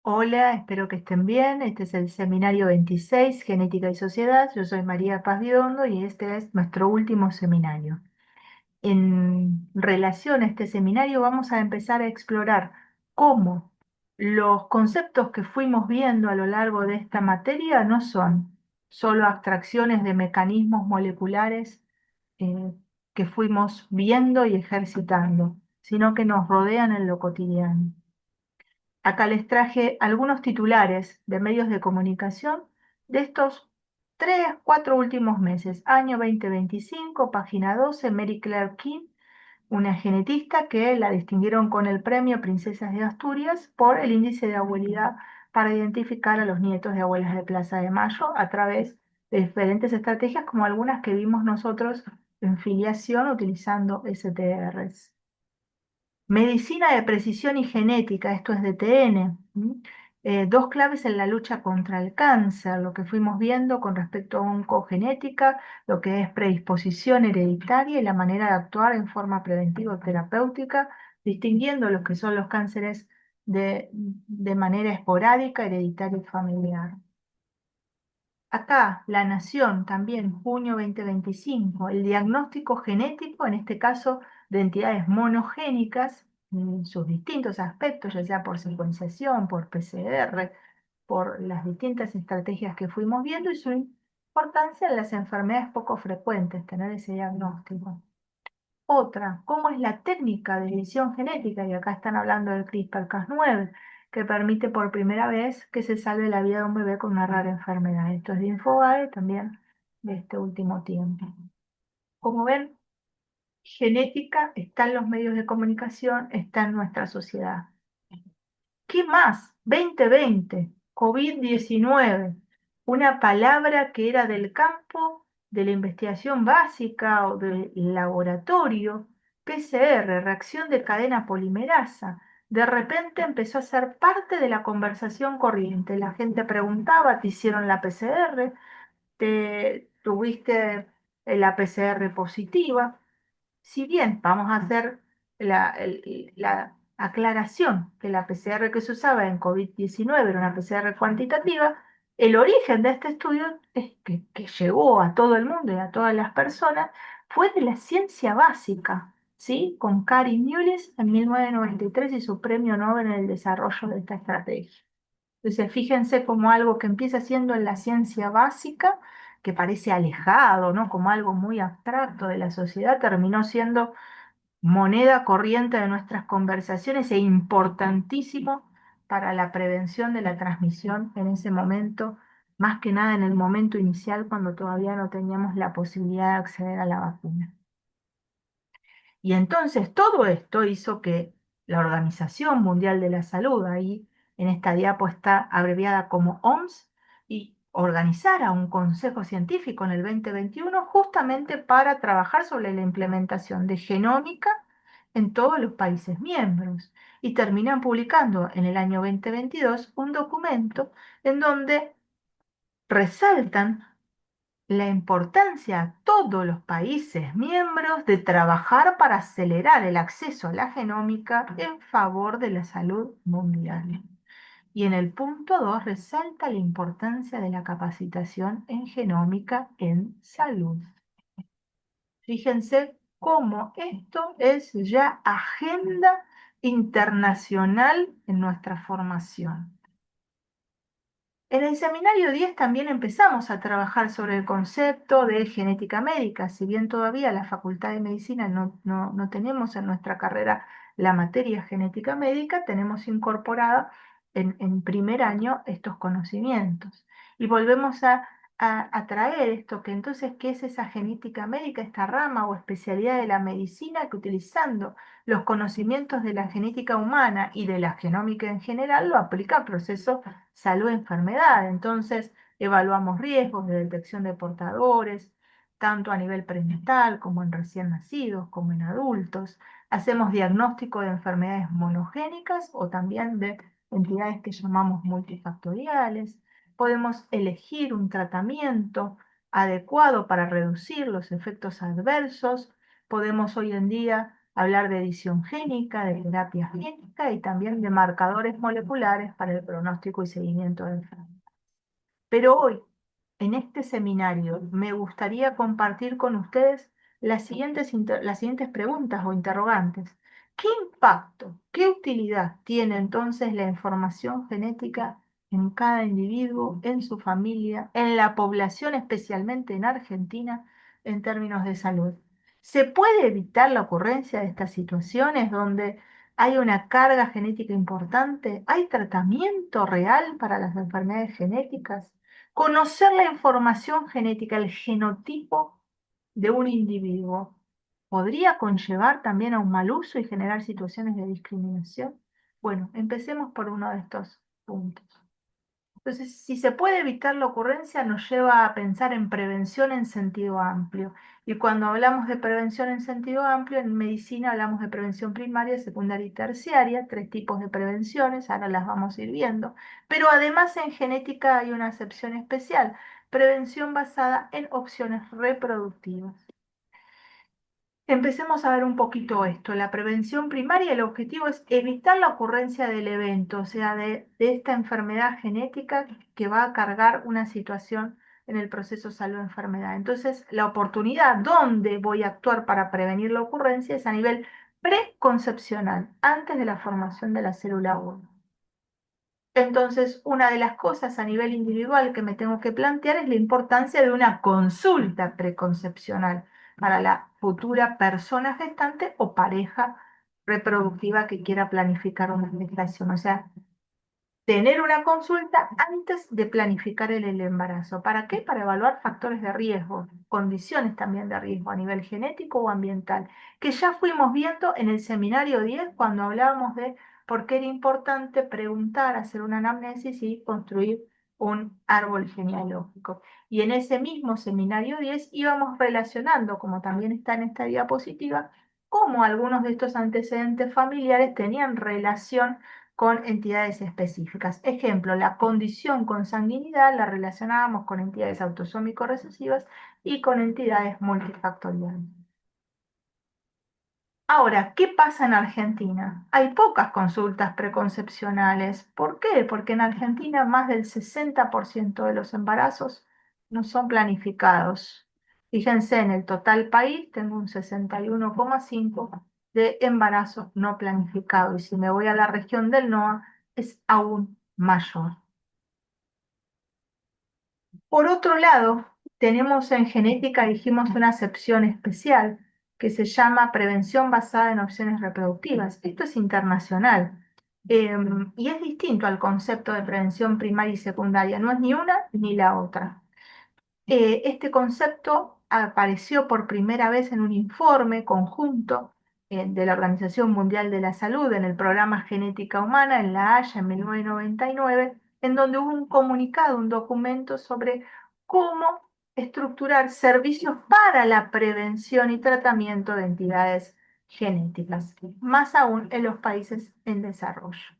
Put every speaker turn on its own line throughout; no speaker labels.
Hola, espero que estén bien. Este es el seminario 26, Genética y Sociedad. Yo soy María Paz Biondo y este es nuestro último seminario. En relación a este seminario vamos a empezar a explorar cómo los conceptos que fuimos viendo a lo largo de esta materia no son solo abstracciones de mecanismos moleculares eh, que fuimos viendo y ejercitando, sino que nos rodean en lo cotidiano. Acá les traje algunos titulares de medios de comunicación de estos 4 últimos meses. Año 2025, página 12, Mary Claire King, una genetista que la distinguieron con el premio Princesas de Asturias por el índice de abuelidad para identificar a los nietos de abuelas de Plaza de Mayo a través de diferentes estrategias como algunas que vimos nosotros en filiación utilizando STRs. Medicina de precisión y genética, esto es DTN. Dos claves en la lucha contra el cáncer, lo que fuimos viendo con respecto a oncogenética, lo que es predisposición hereditaria y la manera de actuar en forma preventiva o terapéutica, distinguiendo los que son los cánceres de manera esporádica, hereditaria y familiar. Acá, La Nación, también, junio 2025, el diagnóstico genético, en este caso, de entidades monogénicas, en sus distintos aspectos, ya sea por secuenciación, por PCR, por las distintas estrategias que fuimos viendo y su importancia en las enfermedades poco frecuentes, tener ese diagnóstico. Otra, ¿cómo es la técnica de edición genética? Y acá están hablando del CRISPR-Cas9, que permite por primera vez que se salve la vida de un bebé con una rara enfermedad. Esto es de Infobae también de este último tiempo. Como ven, genética está en los medios de comunicación, está en nuestra sociedad. ¿Qué más? 2020, COVID-19, una palabra que era del campo de la investigación básica o del laboratorio, PCR, reacción de cadena polimerasa. De repente empezó a ser parte de la conversación corriente. La gente preguntaba, ¿te hicieron la PCR? ¿Te tuviste la PCR positiva? Si bien vamos a hacer la aclaración que la PCR que se usaba en COVID-19 era una PCR cuantitativa, el origen de este estudio que llegó a todo el mundo y a todas las personas fue de la ciencia básica, ¿sí? Con Karin Mullis en 1993 y su premio Nobel en el desarrollo de esta estrategia. Entonces, fíjense como algo que empieza siendo en la ciencia básica, que parece alejado, ¿no? Como algo muy abstracto de la sociedad, terminó siendo moneda corriente de nuestras conversaciones e importantísimo para la prevención de la transmisión en ese momento, más que nada en el momento inicial cuando todavía no teníamos la posibilidad de acceder a la vacuna. Y entonces todo esto hizo que la Organización Mundial de la Salud, ahí en esta diapo está abreviada como OMS, y organizara un consejo científico en el 2021 justamente para trabajar sobre la implementación de genómica en todos los países miembros. Y terminan publicando en el año 2022 un documento en donde resaltan la importancia a todos los países miembros de trabajar para acelerar el acceso a la genómica en favor de la salud mundial. Y en el punto 2 resalta la importancia de la capacitación en genómica en salud. Fíjense cómo esto es ya agenda internacional en nuestra formación. En el seminario 10 también empezamos a trabajar sobre el concepto de genética médica, si bien todavía la Facultad de Medicina no tenemos en nuestra carrera la materia genética médica, tenemos incorporada en primer año estos conocimientos. Y volvemos a traer esto, que entonces, ¿qué es esa genética médica, esta rama o especialidad de la medicina que utilizando los conocimientos de la genética humana y de la genómica en general lo aplica al proceso salud-enfermedad? Entonces, evaluamos riesgos de detección de portadores, tanto a nivel prenatal como en recién nacidos, como en adultos. Hacemos diagnóstico de enfermedades monogénicas o también de entidades que llamamos multifactoriales. Podemos elegir un tratamiento adecuado para reducir los efectos adversos. Podemos hoy en día hablar de edición génica, de terapia génica y también de marcadores moleculares para el pronóstico y seguimiento de enfermedades. Pero hoy, en este seminario, me gustaría compartir con ustedes las siguientes preguntas o interrogantes. ¿Qué impacto, qué utilidad tiene entonces la información genética en cada individuo, en su familia, en la población, especialmente en Argentina, en términos de salud? ¿Se puede evitar la ocurrencia de estas situaciones donde hay una carga genética importante? ¿Hay tratamiento real para las enfermedades genéticas? Conocer la información genética, el genotipo de un individuo, podría conllevar también a un mal uso y generar situaciones de discriminación. Bueno, empecemos por uno de estos puntos. Entonces, si se puede evitar la ocurrencia, nos lleva a pensar en prevención en sentido amplio. Y cuando hablamos de prevención en sentido amplio, en medicina hablamos de prevención primaria, secundaria y terciaria, tres tipos de prevenciones, ahora las vamos a ir viendo. Pero además en genética hay una excepción especial, prevención basada en opciones reproductivas. Empecemos a ver un poquito esto. La prevención primaria, el objetivo es evitar la ocurrencia del evento, o sea, de esta enfermedad genética que va a cargar una situación en el proceso salud-enfermedad. Entonces, la oportunidad donde voy a actuar para prevenir la ocurrencia es a nivel preconcepcional, antes de la formación de la célula 1. Entonces, una de las cosas a nivel individual que me tengo que plantear es la importancia de una consulta preconcepcional para la futura persona gestante o pareja reproductiva que quiera planificar una gestación. O sea, tener una consulta antes de planificar el embarazo. ¿Para qué? Para evaluar factores de riesgo, condiciones también de riesgo a nivel genético o ambiental, que ya fuimos viendo en el seminario 10 cuando hablábamos de por qué era importante preguntar, hacer una anamnesis y construir un árbol genealógico. Y en ese mismo seminario 10 íbamos relacionando, como también está en esta diapositiva, cómo algunos de estos antecedentes familiares tenían relación con entidades específicas. Ejemplo, la condición con sanguinidad la relacionábamos con entidades autosómico recesivas y con entidades multifactoriales. Ahora, ¿qué pasa en Argentina? Hay pocas consultas preconcepcionales. ¿Por qué? Porque en Argentina más del 60% de los embarazos no son planificados. Fíjense, en el total país tengo un 61,5% de embarazos no planificados. Y si me voy a la región del NOA, es aún mayor. Por otro lado, tenemos en genética, dijimos, una acepción especial que se llama prevención basada en opciones reproductivas. Esto es internacional y es distinto al concepto de prevención primaria y secundaria. No es ni una ni la otra. Este concepto apareció por primera vez en un informe conjunto de la Organización Mundial de la Salud en el programa Genética Humana en La Haya en 1999, en donde hubo un comunicado, un documento sobre cómo estructurar servicios para la prevención y tratamiento de entidades genéticas, más aún en los países en desarrollo.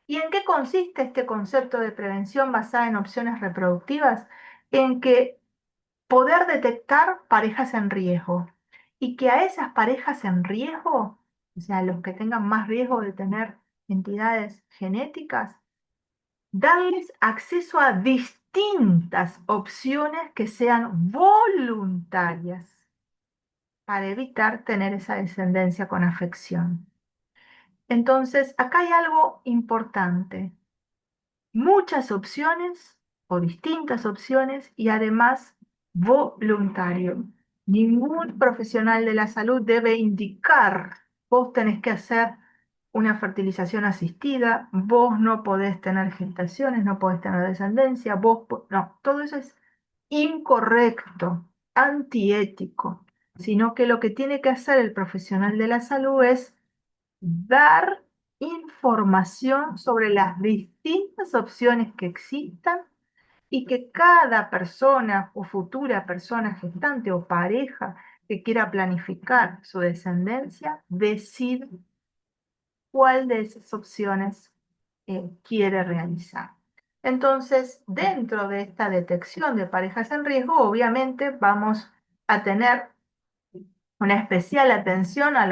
¿Y en qué consiste este concepto de prevención basada en opciones reproductivas? En que poder detectar parejas en riesgo y que a esas parejas en riesgo, o sea, los que tengan más riesgo de tener entidades genéticas, darles acceso a distintas opciones que sean voluntarias para evitar tener esa descendencia con afección. Entonces, acá hay algo importante. Muchas opciones o distintas opciones y además voluntario. Ningún profesional de la salud debe indicar, vos tenés que hacer una fertilización asistida, vos no podés tener gestaciones, no podés tener descendencia, no, todo eso es incorrecto, antiético, sino que lo que tiene que hacer el profesional de la salud es dar información sobre las distintas opciones que existan y que cada persona o futura persona gestante o pareja que quiera planificar su descendencia decida cuál de esas opciones quiere realizar. Entonces, dentro de esta detección de parejas en riesgo, obviamente vamos a tener Una especial atención a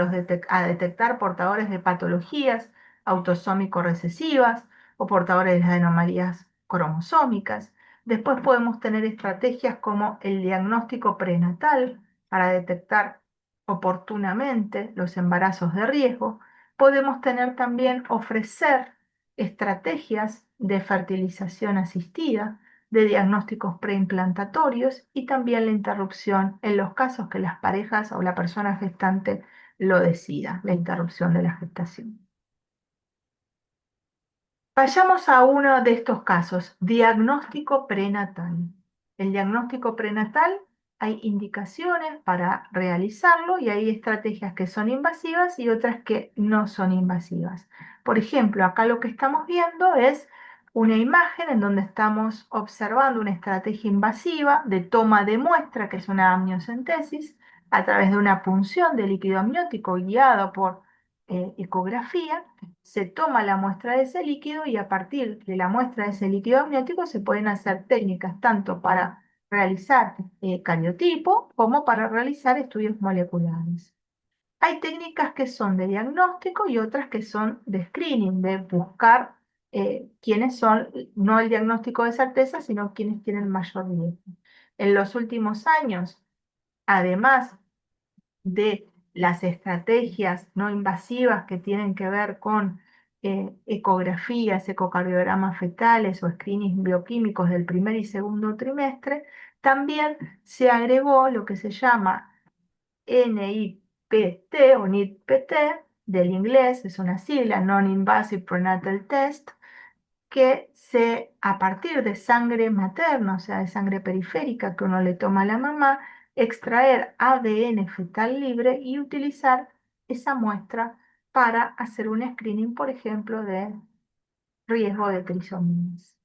detectar portadores de patologías autosómico-recesivas o portadores de las anomalías cromosómicas. Después podemos tener estrategias como el diagnóstico prenatal para detectar oportunamente los embarazos de riesgo. Podemos tener también ofrecer estrategias de fertilización asistida, de diagnósticos preimplantatorios y también la interrupción en los casos que las parejas o la persona gestante lo decida, la interrupción de la gestación. Vayamos a uno de estos casos, diagnóstico prenatal. El diagnóstico prenatal hay indicaciones para realizarlo y hay estrategias que son invasivas y otras que no son invasivas. Por ejemplo, acá lo que estamos viendo es una imagen en donde estamos observando una estrategia invasiva de toma de muestra, que es una amniocentesis, a través de una punción de líquido amniótico guiado por ecografía. Se toma la muestra de ese líquido y a partir de la muestra de ese líquido amniótico se pueden hacer técnicas tanto para realizar cariotipo como para realizar estudios moleculares. Hay técnicas que son de diagnóstico y otras que son de screening, de buscar quiénes son, no el diagnóstico de certeza, sino quienes tienen mayor riesgo. En los últimos años, además de las estrategias no invasivas que tienen que ver con ecografías, ecocardiogramas fetales o screenings bioquímicos del primer y segundo trimestre, también se agregó lo que se llama NIPT o NIPT del inglés, es una sigla, Non-Invasive Prenatal Test, que a partir de sangre materna, o sea, de sangre periférica que uno le toma a la mamá, extraer ADN fetal libre y utilizar esa muestra para hacer un screening, por ejemplo, de riesgo de trisomías.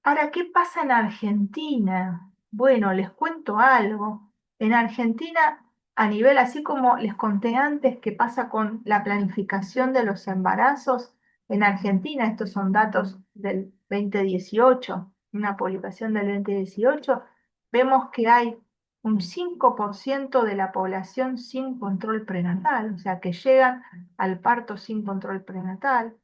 Ahora, ¿qué pasa en Argentina? Bueno, les cuento algo. En Argentina, a nivel, así como les conté antes, que pasa con la planificación de los embarazos, en Argentina, estos son datos del 2018, una publicación del 2018, vemos que hay un 5% de la población sin control prenatal, o sea, que llegan al parto sin control prenatal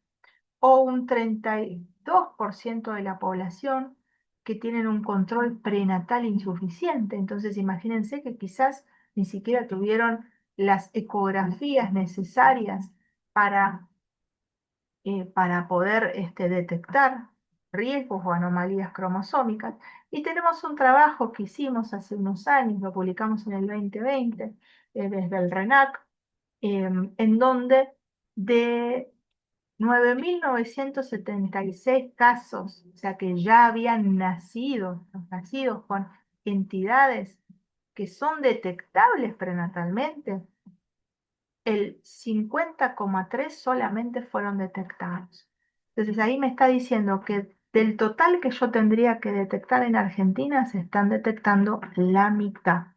o un 32% de la población que tienen un control prenatal insuficiente. Entonces, imagínense que quizás ni siquiera tuvieron las ecografías necesarias para poder detectar riesgos o anomalías cromosómicas. Y tenemos un trabajo que hicimos hace unos años, lo publicamos en el 2020, desde el RENAC, en donde de 9.976 casos, o sea que ya habían nacido, los nacidos con entidades que son detectables prenatalmente, el 50,3 solamente fueron detectados. Entonces ahí me está diciendo que del total que yo tendría que detectar en Argentina, se están detectando la mitad.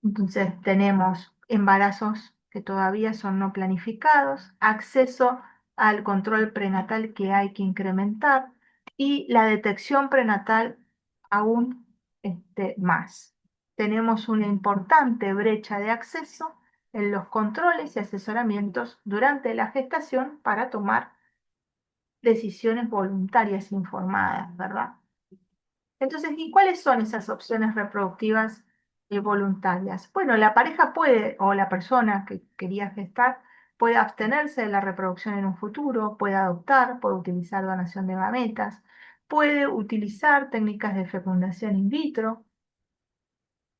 Entonces tenemos embarazos que todavía son no planificados, acceso al control prenatal que hay que incrementar y la detección prenatal aún más. Tenemos una importante brecha de acceso en los controles y asesoramientos durante la gestación para tomar decisiones voluntarias informadas, ¿verdad? Entonces, ¿y cuáles son esas opciones reproductivas voluntarias? Bueno, la pareja puede, o la persona que quería gestar, puede abstenerse de la reproducción en un futuro, puede adoptar, puede utilizar donación de gametas, puede utilizar técnicas de fecundación in vitro,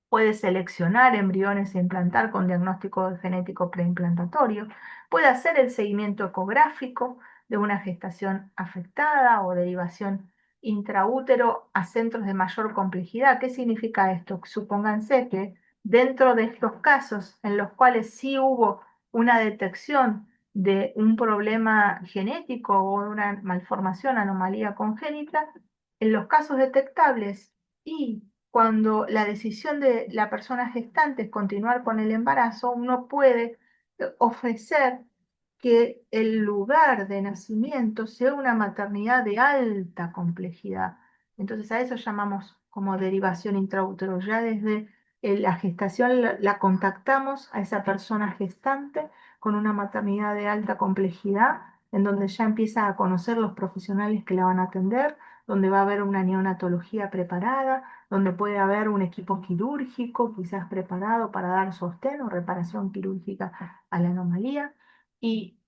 puede seleccionar embriones e implantar con diagnóstico genético preimplantatorio, puede hacer el seguimiento ecográfico de una gestación afectada o derivación intraútero a centros de mayor complejidad. ¿Qué significa esto? Supónganse que dentro de estos casos en los cuales sí hubo una detección de un problema genético o una malformación, anomalía congénita, en los casos detectables y cuando la decisión de la persona gestante es continuar con el embarazo, uno puede ofrecer que el lugar de nacimiento sea una maternidad de alta complejidad. Entonces a eso llamamos como derivación intraútero. Ya desde La gestación la contactamos a esa persona gestante con una maternidad de alta complejidad, en donde ya empieza a conocer los profesionales que la van a atender, donde va a haber una neonatología preparada, donde puede haber un equipo quirúrgico quizás preparado para dar sostén o reparación quirúrgica a la anomalía. Y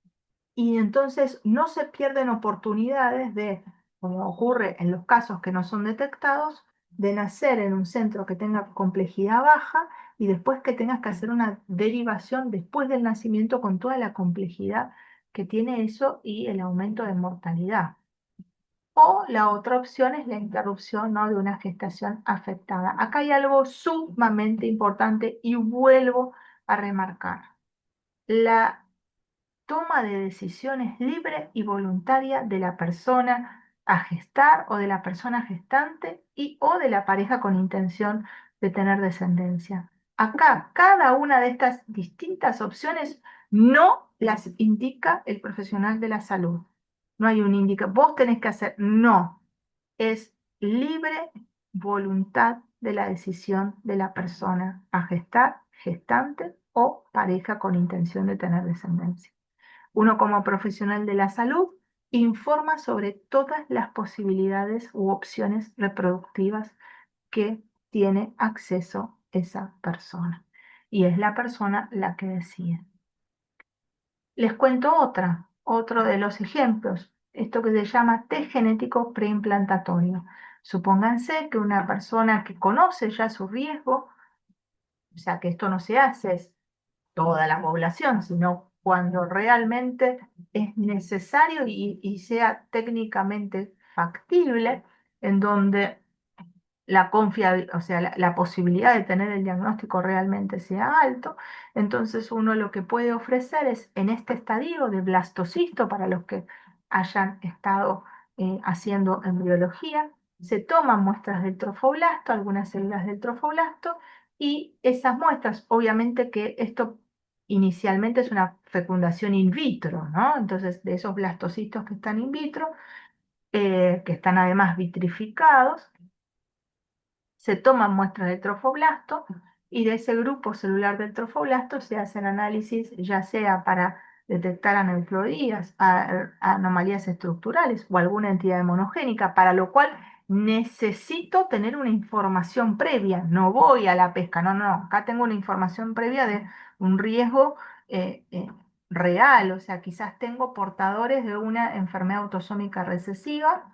y entonces no se pierden oportunidades de, como ocurre en los casos que no son detectados, de nacer en un centro que tenga complejidad baja y después que tengas que hacer una derivación después del nacimiento con toda la complejidad que tiene eso y el aumento de mortalidad. O la otra opción es la interrupción, ¿no?, de una gestación afectada. Acá hay algo sumamente importante y vuelvo a remarcar. La toma de decisiones libre y voluntaria de la persona a gestar o de la persona gestante y o de la pareja con intención de tener descendencia. Acá, cada una de estas distintas opciones no las indica el profesional de la salud. No hay un indica, vos tenés que hacer, no, es libre voluntad de la decisión de la persona a gestar, gestante o pareja con intención de tener descendencia. Uno como profesional de la salud informa sobre todas las posibilidades u opciones reproductivas que tiene acceso esa persona. Y es la persona la que decide. Les cuento otro de los ejemplos, esto que se llama test genético preimplantatorio. Supónganse que una persona que conoce ya su riesgo, o sea que esto no se hace, es toda la población, sino cuando realmente es necesario y sea técnicamente factible, en donde o sea, la posibilidad de tener el diagnóstico realmente sea alto. Entonces uno lo que puede ofrecer es en este estadio de blastocisto, para los que hayan estado haciendo embriología, se toman muestras del trofoblasto, algunas células del trofoblasto, y esas muestras, obviamente que esto inicialmente es una fecundación in vitro, ¿no? Entonces de esos blastocistos que están in vitro, que están además vitrificados, se toman muestras de trofoblasto y de ese grupo celular del trofoblasto se hacen análisis ya sea para detectar aneuploidías, anomalías estructurales o alguna entidad monogénica, para lo cual necesito tener una información previa. No voy a la pesca, no, no, acá tengo una información previa de un riesgo eh, eh, real, o sea, quizás tengo portadores de una enfermedad autosómica recesiva,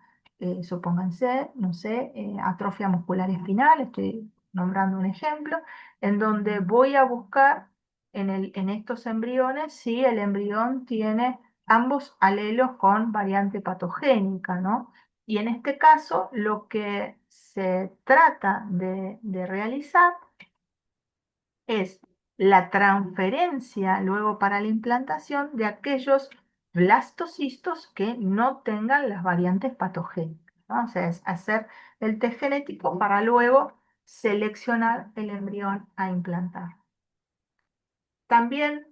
supónganse, no sé, atrofia muscular espinal, estoy nombrando un ejemplo, en donde voy a buscar en estos embriones si el embrión tiene ambos alelos con variante patogénica, ¿no? Y en este caso, lo que se trata de realizar es la transferencia luego para la implantación de aquellos blastocistos que no tengan las variantes patogénicas, ¿no? O sea, es hacer el test genético para luego seleccionar el embrión a implantar. También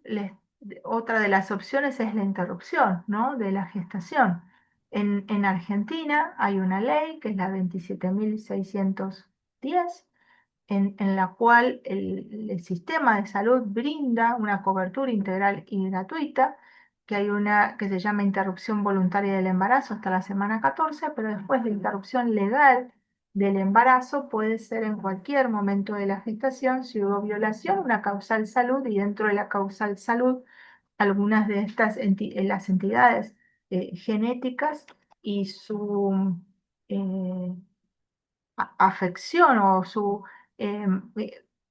otra de las opciones es la interrupción, ¿no?, de la gestación. En Argentina hay una ley que es la 27.610, en la cual el sistema de salud brinda una cobertura integral y gratuita, que hay una que se llama interrupción voluntaria del embarazo hasta la semana 14, pero después la interrupción legal del embarazo puede ser en cualquier momento de la gestación si hubo violación, una causal salud, y dentro de la causal salud, algunas de estas las entidades genéticas y su eh, afección o su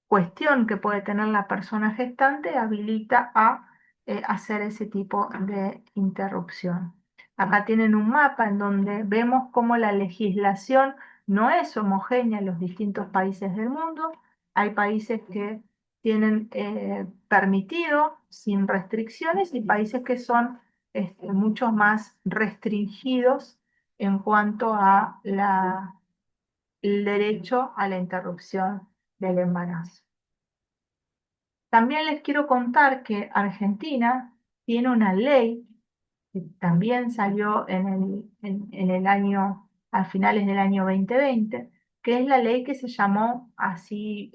cuestión que puede tener la persona gestante habilita a hacer ese tipo de interrupción. Acá tienen un mapa en donde vemos cómo la legislación no es homogénea en los distintos países del mundo. Hay países que tienen permitido sin restricciones y países que son mucho más restringidos en cuanto a el derecho a la interrupción del embarazo. También les quiero contar que Argentina tiene una ley que también salió en el año, a finales del año 2020, que es la ley que se llamó así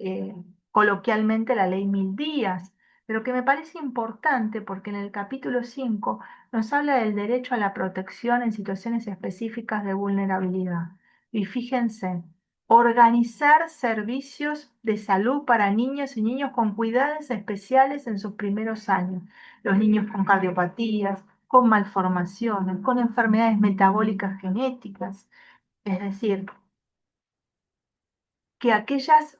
coloquialmente la ley 1000 días, pero que me parece importante porque en el capítulo 5 nos habla del derecho a la protección en situaciones específicas de vulnerabilidad. Y fíjense, organizar servicios de salud para niños y niños con cuidados especiales en sus primeros años. Los niños con cardiopatías, con malformaciones, con enfermedades metabólicas genéticas. Es decir, que aquellas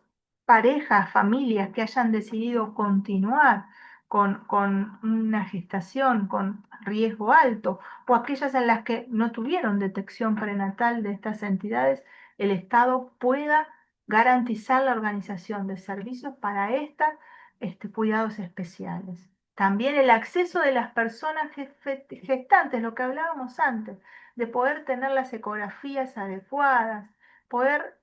parejas, familias que hayan decidido continuar con una gestación con riesgo alto o aquellas en las que no tuvieron detección prenatal de estas entidades, el Estado pueda garantizar la organización de servicios para estos cuidados especiales. También el acceso de las personas gestantes, lo que hablábamos antes, de poder tener las ecografías adecuadas, poder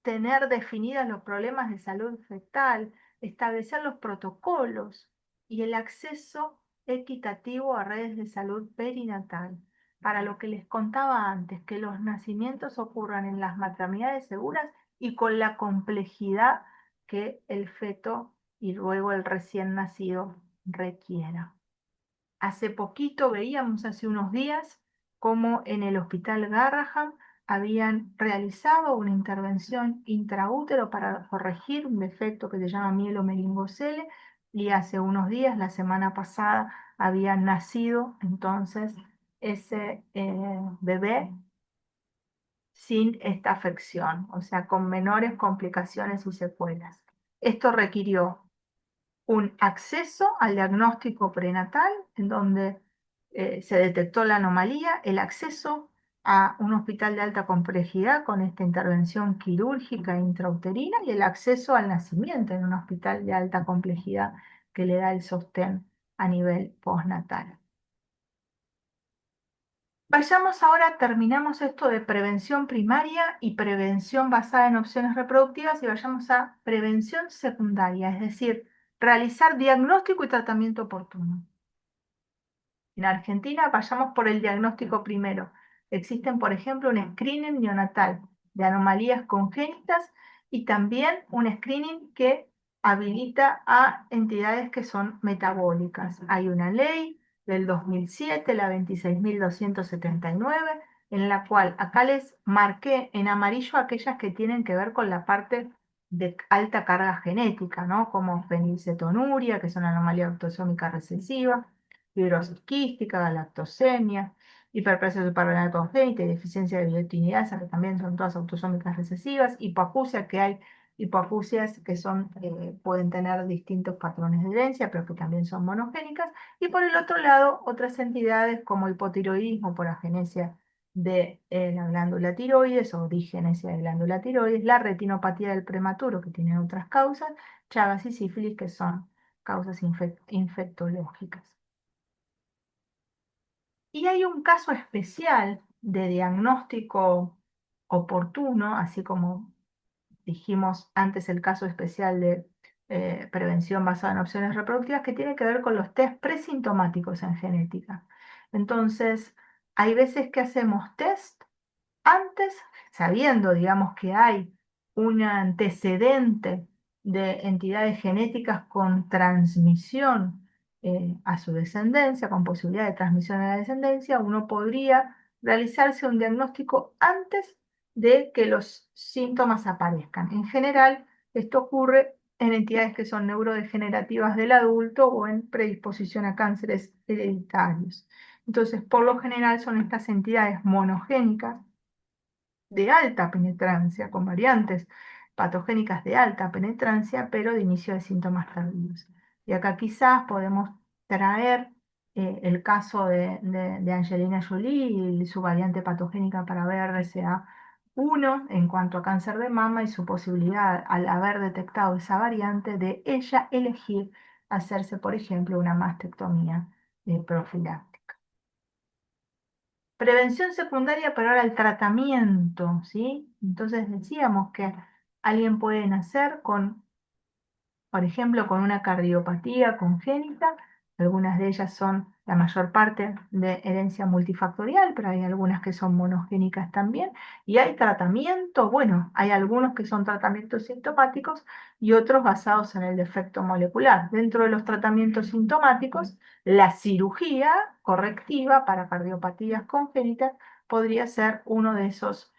tener definidos los problemas de salud fetal, establecer los protocolos y el acceso equitativo a redes de salud perinatal. Para lo que les contaba antes, que los nacimientos ocurran en las maternidades seguras y con la complejidad que el feto y luego el recién nacido requiera. Hace poquito veíamos, hace unos días, cómo en el Hospital Garraham habían realizado una intervención intraútero para corregir un defecto que se llama mielomeningocele y hace unos días, la semana pasada, había nacido entonces ese bebé sin esta afección, o sea, con menores complicaciones y secuelas. Esto requirió un acceso al diagnóstico prenatal, en donde se detectó la anomalía, el acceso a un hospital de alta complejidad con esta intervención quirúrgica intrauterina y el acceso al nacimiento en un hospital de alta complejidad que le da el sostén a nivel postnatal. Vayamos ahora, terminamos esto de prevención primaria y prevención basada en opciones reproductivas y vayamos a prevención secundaria, es decir, realizar diagnóstico y tratamiento oportuno. En Argentina, vayamos por el diagnóstico primero. Existen, por ejemplo, un screening neonatal de anomalías congénitas y también un screening que habilita a entidades que son metabólicas. Hay una ley del 2007, la 26.279, en la cual acá les marqué en amarillo aquellas que tienen que ver con la parte de alta carga genética, ¿no? Como fenilcetonuria, que es una anomalía autosómica recesiva, fibrosis quística, galactosemia, hiperplasia suprarrenal congénita y deficiencia de biotinidasa, que también son todas autosómicas recesivas, hipoacusia, que hay hipoacusias que son, pueden tener distintos patrones de herencia, pero que también son monogénicas, y por el otro lado, otras entidades como hipotiroidismo por agenesia de la glándula tiroides o disgenesia de glándula tiroides, la retinopatía del prematuro, que tiene otras causas, Chagas y sífilis, que son causas infectológicas. Y hay un caso especial de diagnóstico oportuno, así como dijimos antes el caso especial de prevención basada en opciones reproductivas, que tiene que ver con los test presintomáticos en genética. Entonces, hay veces que hacemos test antes, sabiendo, digamos, que hay un antecedente de entidades genéticas con transmisión a su descendencia, con posibilidad de transmisión a la descendencia, uno podría realizarse un diagnóstico antes de que los síntomas aparezcan. En general, esto ocurre en entidades que son neurodegenerativas del adulto o en predisposición a cánceres hereditarios. Entonces, por lo general son estas entidades monogénicas de alta penetrancia, con variantes patogénicas de alta penetrancia, pero de inicio de síntomas tardíos. Y acá quizás podemos traer el caso de Angelina Jolie y su variante patogénica para BRCA1 en cuanto a cáncer de mama y su posibilidad, al haber detectado esa variante, de ella elegir hacerse, por ejemplo, una mastectomía profiláctica. Prevención secundaria, pero ahora el tratamiento, ¿sí? Entonces decíamos que alguien puede nacer con, por ejemplo, con una cardiopatía congénita, algunas de ellas son la mayor parte de herencia multifactorial, pero hay algunas que son monogénicas también. Y hay tratamientos, bueno, hay algunos que son tratamientos sintomáticos y otros basados en el defecto molecular. Dentro de los tratamientos sintomáticos, la cirugía correctiva para cardiopatías congénitas podría ser uno de esos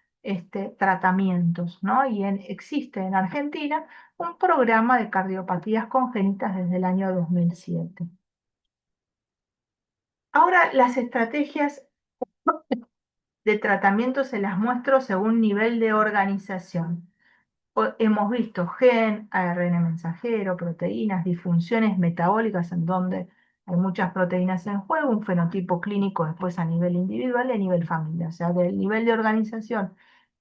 tratamientos, ¿no? Existe en Argentina un programa de cardiopatías congénitas desde el año 2007. Ahora, las estrategias de tratamiento se las muestro según nivel de organización. Hemos visto gen, ARN mensajero, proteínas, disfunciones metabólicas en donde hay muchas proteínas en juego, un fenotipo clínico después a nivel individual y a nivel familia, o sea, del nivel de organización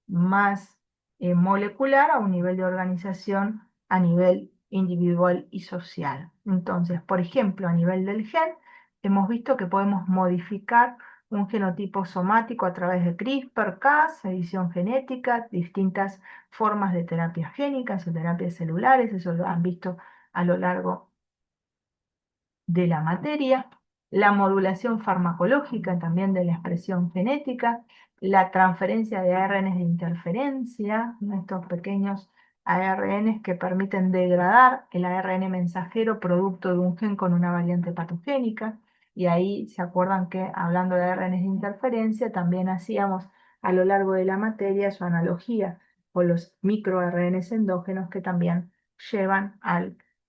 más molecular a un nivel de organización a nivel individual y social. Entonces, por ejemplo, a nivel del gen, hemos visto que podemos modificar un genotipo somático a través de CRISPR-Cas, edición genética, distintas formas de terapias génicas o terapias celulares, eso lo han visto a lo largo de la materia, la modulación farmacológica también de la expresión genética, la transferencia de ARNs de interferencia, estos pequeños ARNs que permiten degradar el ARN mensajero producto de un gen con una variante patogénica. Y ahí se acuerdan que hablando de ARNs de interferencia, también hacíamos a lo largo de la materia su analogía con los microRNs endógenos que también llevan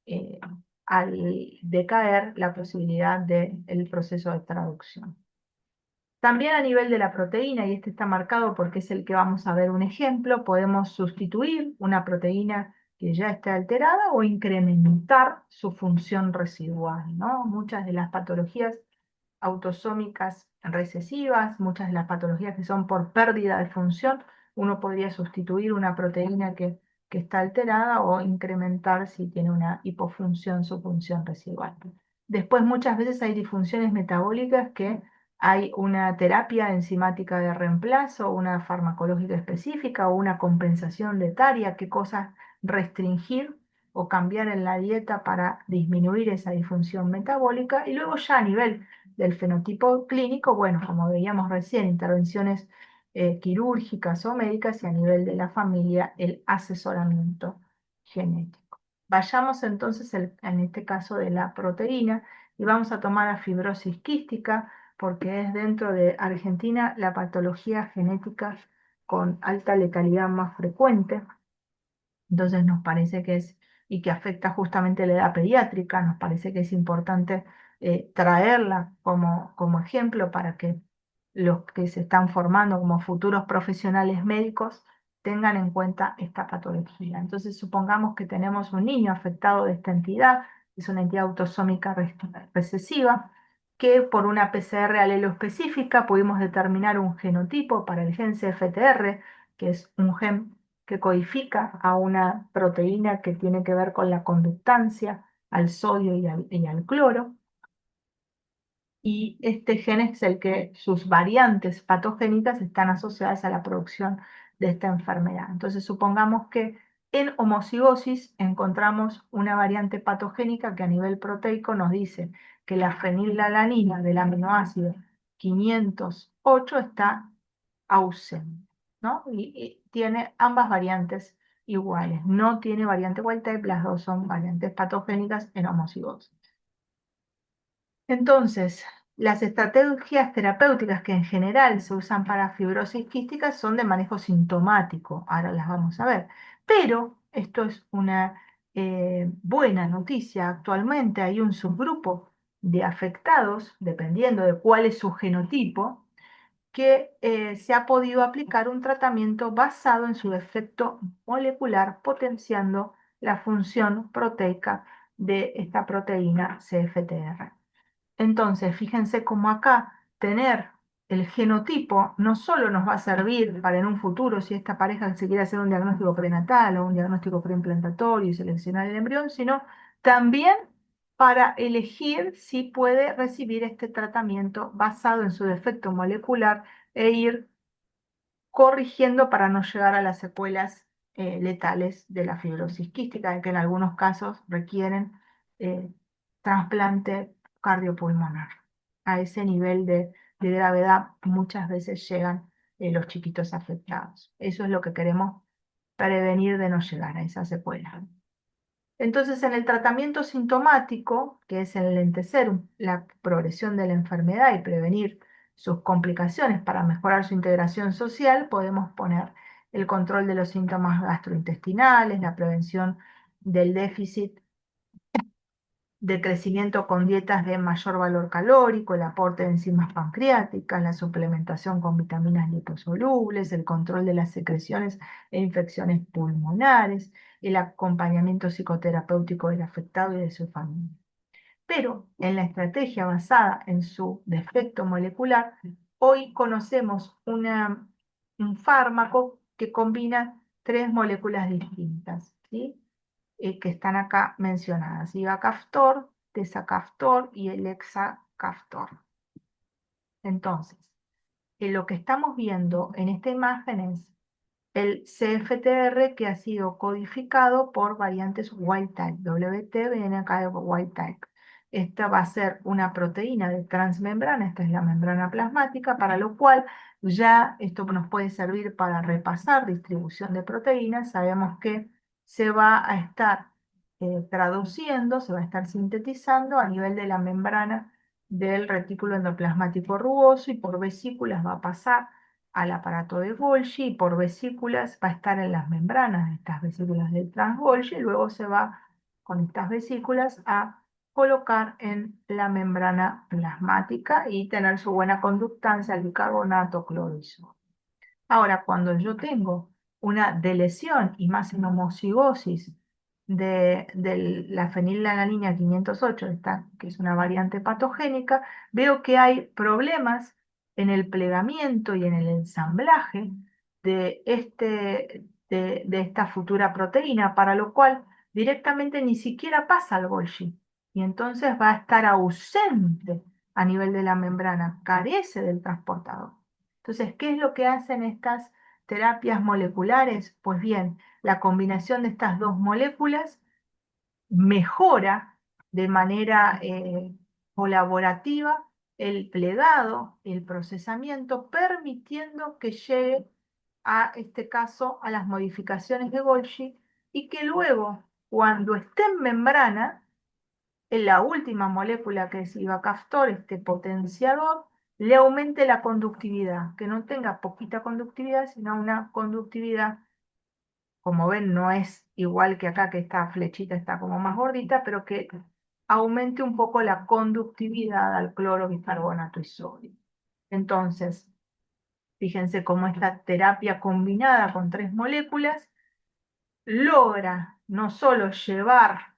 eh, al decaer la posibilidad del proceso de traducción. También a nivel de la proteína, y este está marcado porque es el que vamos a ver un ejemplo, podemos sustituir una proteína que ya está alterada o incrementar su función residual, ¿no? Muchas de las patologías autosómicas recesivas, muchas de las patologías que son por pérdida de función, uno podría sustituir una proteína que está alterada o incrementar si tiene una hipofunción su función residual. Después muchas veces hay disfunciones metabólicas que hay una terapia enzimática de reemplazo, una farmacológica específica o una compensación dietaria, qué cosas restringir o cambiar en la dieta para disminuir esa disfunción metabólica. Y luego ya a nivel del fenotipo clínico, bueno, como veíamos recién, intervenciones quirúrgicas o médicas y a nivel de la familia, el asesoramiento genético. Vayamos entonces en este caso de la proteína y vamos a tomar a fibrosis quística porque es dentro de Argentina la patología genética con alta letalidad más frecuente. Entonces nos parece que es, y que afecta justamente la edad pediátrica, nos parece que es importante traerla como ejemplo para que los que se están formando como futuros profesionales médicos tengan en cuenta esta patología. Entonces supongamos que tenemos un niño afectado de esta entidad, es una entidad autosómica recesiva, que por una PCR alelo específica pudimos determinar un genotipo para el gen CFTR, que es un gen que codifica a una proteína que tiene que ver con la conductancia al sodio y al cloro. Y este gen es el que sus variantes patogénicas están asociadas a la producción de esta enfermedad. Entonces, supongamos que en homocigosis encontramos una variante patogénica que a nivel proteico nos dice que la fenilalanina del aminoácido 508 está ausente, ¿no? Y tiene ambas variantes iguales. No tiene variante wild type, las dos son variantes patogénicas en homocigosis. Entonces, las estrategias terapéuticas que en general se usan para fibrosis quística son de manejo sintomático, ahora las vamos a ver. Pero esto es una buena noticia. Actualmente hay un subgrupo de afectados, dependiendo de cuál es su genotipo, que se ha podido aplicar un tratamiento basado en su efecto molecular, potenciando la función proteica de esta proteína CFTR. Entonces, fíjense cómo acá tener el genotipo no solo nos va a servir para en un futuro, si esta pareja se quiere hacer un diagnóstico prenatal o un diagnóstico preimplantario y seleccionar el embrión, sino también para elegir si puede recibir este tratamiento basado en su defecto molecular e ir corrigiendo para no llegar a las secuelas letales de la fibrosis quística, que en algunos casos requieren eh, trasplante cardiopulmonar. a ese nivel de gravedad muchas veces llegan los chiquitos afectados. Eso es lo que queremos prevenir de no llegar a esa secuela. Entonces, en el tratamiento sintomático, que es el lentecer la progresión de la enfermedad y prevenir sus complicaciones para mejorar su integración social, podemos poner el control de los síntomas gastrointestinales, la prevención del déficit de crecimiento con dietas de mayor valor calórico, el aporte de enzimas pancreáticas, la suplementación con vitaminas liposolubles, el control de las secreciones e infecciones pulmonares, el acompañamiento psicoterapéutico del afectado y de su familia. Pero en la estrategia basada en su defecto molecular, hoy conocemos un fármaco que combina tres moléculas distintas, ¿sí? Que están acá mencionadas, ivacaftor, tezacaftor y el hexacaftor. Entonces, lo que estamos viendo en esta imagen es el CFTR que ha sido codificado por variantes wild type. WT viene acá de wild type. Esta va a ser una proteína de transmembrana, esta es la membrana plasmática, para lo cual ya esto nos puede servir para repasar distribución de proteínas. Sabemos que se va a estar traduciendo, se va a estar sintetizando a nivel de la membrana del retículo endoplasmático rugoso y por vesículas va a pasar al aparato de Golgi y por vesículas va a estar en las membranas de estas vesículas del trans-Golgi y luego se va con estas vesículas a colocar en la membrana plasmática y tener su buena conductancia al bicarbonato, cloro y sodio. Ahora, cuando yo tengo una delesión y más en homocigosis de la fenilalanina 508, que es una variante patogénica, veo que hay problemas en el plegamiento y en el ensamblaje de esta futura proteína, para lo cual directamente ni siquiera pasa al Golgi. Y entonces va a estar ausente a nivel de la membrana, carece del transportador. Entonces, ¿qué es lo que hacen estas terapias moleculares? Pues bien, la combinación de estas dos moléculas mejora de manera colaborativa el plegado, el procesamiento, permitiendo que llegue a este caso a las modificaciones de Golgi y que luego, cuando esté en membrana, en la última molécula que es ivacaftor, este potenciador, le aumente la conductividad, que no tenga poquita conductividad, sino una conductividad, como ven, no es igual que acá, que esta flechita está como más gordita, pero que aumente un poco la conductividad al cloro, bicarbonato y sodio. Entonces, fíjense cómo esta terapia combinada con tres moléculas logra no solo llevar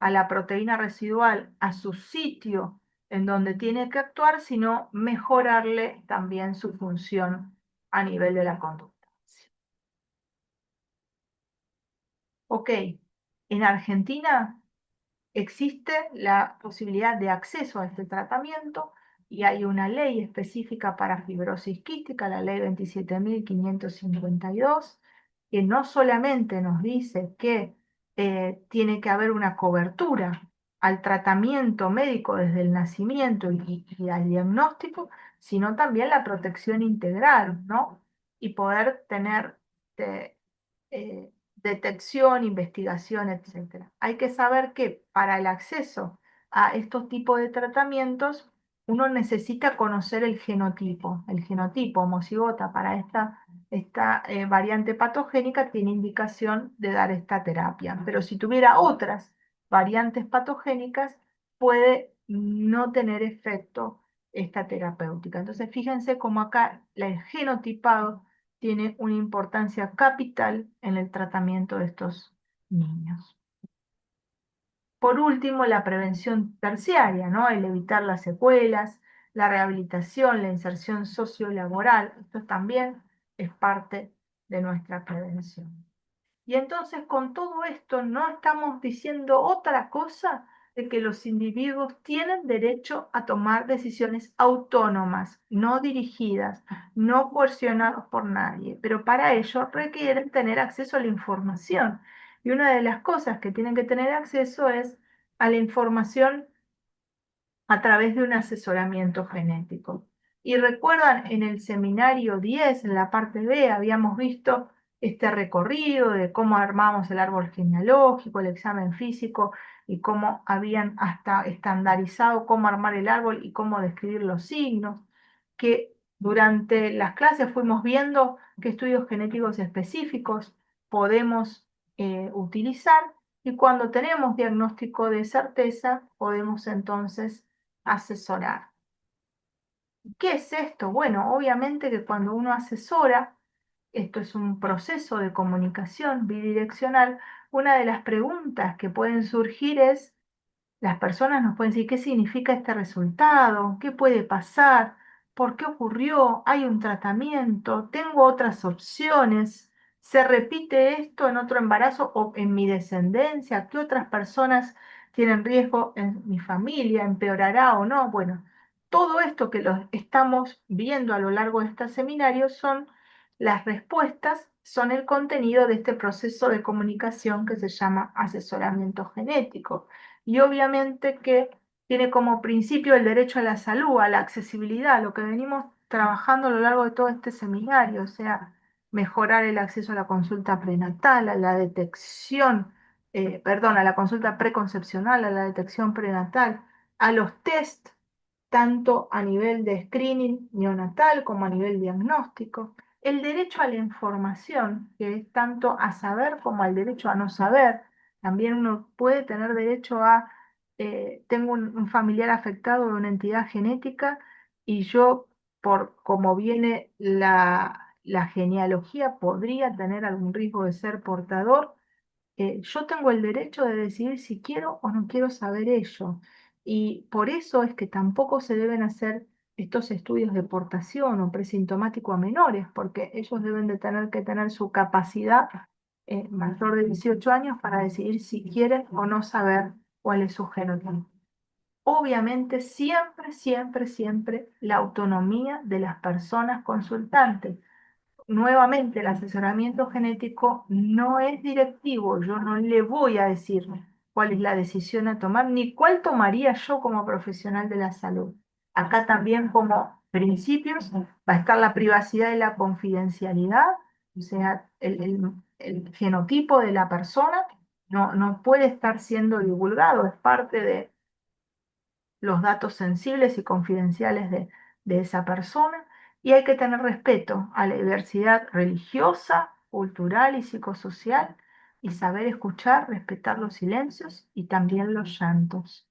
a la proteína residual a su sitio en donde tiene que actuar, sino mejorarle también su función a nivel de la conducta. Ok, en Argentina existe la posibilidad de acceso a este tratamiento y hay una ley específica para fibrosis quística, la ley 27.552, que no solamente nos dice que tiene que haber una cobertura al tratamiento médico desde el nacimiento y al diagnóstico, sino también la protección integral, ¿no? Y poder tener detección, investigación, etcétera. Hay que saber que para el acceso a estos tipos de tratamientos, uno necesita conocer el genotipo. El genotipo homocigota para esta variante patogénica tiene indicación de dar esta terapia. Pero si tuviera otras variantes patogénicas, puede no tener efecto esta terapéutica. Entonces, fíjense cómo acá el genotipado tiene una importancia capital en el tratamiento de estos niños. Por último, la prevención terciaria, ¿no? El evitar las secuelas, la rehabilitación, la inserción sociolaboral, esto también es parte de nuestra prevención. Y entonces con todo esto no estamos diciendo otra cosa de que los individuos tienen derecho a tomar decisiones autónomas, no dirigidas, no coercionados por nadie, pero para ello requieren tener acceso a la información. Y una de las cosas que tienen que tener acceso es a la información a través de un asesoramiento genético. Y recuerdan, en el seminario 10, en la parte B, habíamos visto este recorrido de cómo armamos el árbol genealógico, el examen físico y cómo habían hasta estandarizado cómo armar el árbol y cómo describir los signos, que durante las clases fuimos viendo qué estudios genéticos específicos podemos utilizar, y cuando tenemos diagnóstico de certeza podemos entonces asesorar. ¿Qué es esto? Bueno, obviamente que cuando uno asesora, esto es un proceso de comunicación bidireccional, una de las preguntas que pueden surgir es: las personas nos pueden decir qué significa este resultado, qué puede pasar, por qué ocurrió, hay un tratamiento, tengo otras opciones, se repite esto en otro embarazo o en mi descendencia, qué otras personas tienen riesgo en mi familia, empeorará o no. Bueno, todo esto que lo estamos viendo a lo largo de este seminario son las respuestas, son el contenido de este proceso de comunicación que se llama asesoramiento genético. Y obviamente que tiene como principio el derecho a la salud, a la accesibilidad, lo que venimos trabajando a lo largo de todo este seminario, o sea, mejorar el acceso a la consulta prenatal, a la detección, perdón, a la consulta preconcepcional, a la detección prenatal, a los test, tanto a nivel de screening neonatal como a nivel diagnóstico, el derecho a la información, que es tanto a saber como al derecho a no saber. También uno puede tener derecho a, tengo un familiar afectado de una entidad genética y yo, por cómo viene la genealogía, podría tener algún riesgo de ser portador. Yo tengo el derecho de decidir si quiero o no quiero saber ello. Y por eso es que tampoco se deben hacer estos estudios de portación o presintomático a menores, porque ellos deben de tener que tener su capacidad mayor de 18 años para decidir si quieren o no saber cuál es su genotipo. Obviamente, siempre, siempre, siempre la autonomía de las personas consultantes. Nuevamente, el asesoramiento genético no es directivo. Yo no le voy a decir cuál es la decisión a tomar, ni cuál tomaría yo como profesional de la salud. Acá también, como principios, va a estar la privacidad y la confidencialidad, o sea, el genotipo de la persona no puede estar siendo divulgado, es parte de los datos sensibles y confidenciales de esa persona, y hay que tener respeto a la diversidad religiosa, cultural y psicosocial, y saber escuchar, respetar los silencios y también los llantos.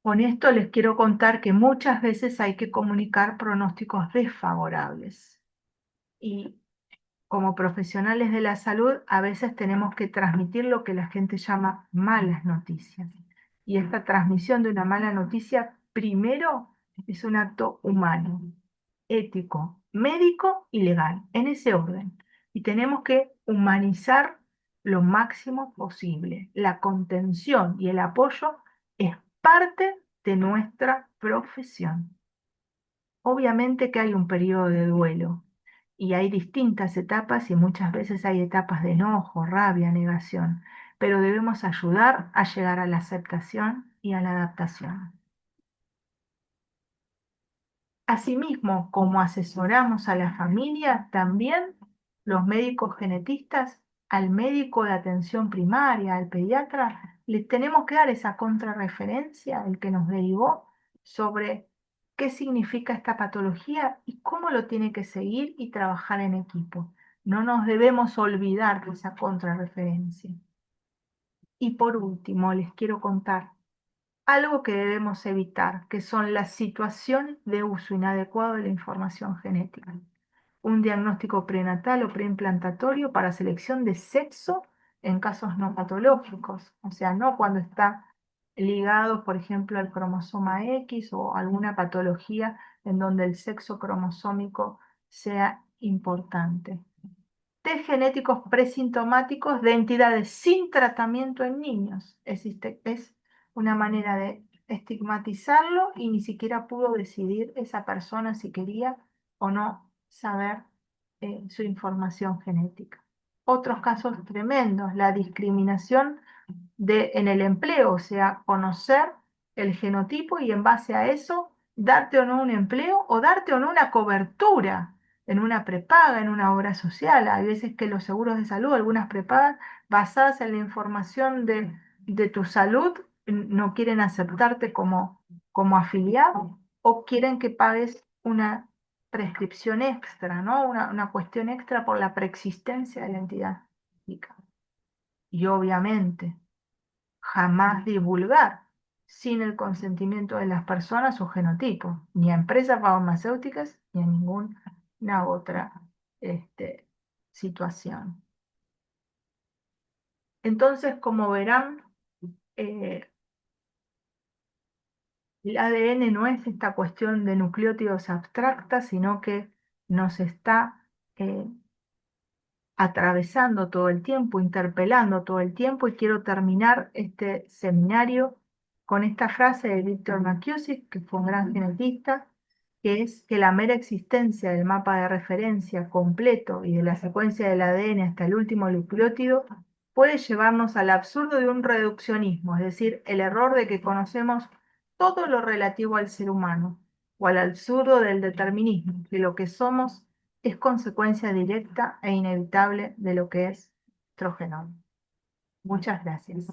Con esto les quiero contar que muchas veces hay que comunicar pronósticos desfavorables, y como profesionales de la salud, a veces tenemos que transmitir lo que la gente llama malas noticias. Y esta transmisión de una mala noticia, primero, es un acto humano, ético, médico y legal, en ese orden. Y tenemos que humanizar lo máximo posible. La contención y el apoyo es parte de nuestra profesión. Obviamente que hay un periodo de duelo y hay distintas etapas, y muchas veces hay etapas de enojo, rabia, negación, pero debemos ayudar a llegar a la aceptación y a la adaptación. Asimismo, como asesoramos a la familia, también los médicos genetistas, al médico de atención primaria, al pediatra, le tenemos que dar esa contrarreferencia, el que nos derivó, sobre qué significa esta patología y cómo lo tiene que seguir y trabajar en equipo. No nos debemos olvidar de esa contrarreferencia. Y por último, les quiero contar algo que debemos evitar, que son las situaciones de uso inadecuado de la información genética. Un diagnóstico prenatal o preimplantatorio para selección de sexo en casos no patológicos, o sea, no cuando está ligado, por ejemplo, al cromosoma X o alguna patología en donde el sexo cromosómico sea importante. Test genéticos presintomáticos de entidades sin tratamiento en niños. Es una manera de estigmatizarlo, y ni siquiera pudo decidir esa persona si quería o no saber su información genética. Otros casos tremendos, la discriminación en el empleo, o sea, conocer el genotipo y en base a eso darte o no un empleo o darte o no una cobertura en una prepaga, en una obra social. Hay veces que los seguros de salud, algunas prepagas basadas en la información de tu salud, no quieren aceptarte como afiliado o quieren que pagues una prescripción extra, ¿no? Una cuestión extra por la preexistencia de la entidad médica. Y obviamente, jamás divulgar sin el consentimiento de las personas su genotipo, ni a empresas farmacéuticas ni a ninguna otra situación. Entonces, como verán, eh, el ADN no es esta cuestión de nucleótidos abstracta, sino que nos está atravesando todo el tiempo, interpelando todo el tiempo, y quiero terminar este seminario con esta frase de Victor McKusick, que fue un gran genetista, que es que la mera existencia del mapa de referencia completo y de la secuencia del ADN hasta el último nucleótido puede llevarnos al absurdo de un reduccionismo, es decir, el error de que conocemos todo lo relativo al ser humano, o al absurdo del determinismo, que lo que somos es consecuencia directa e inevitable de lo que es nuestro genoma. Muchas gracias.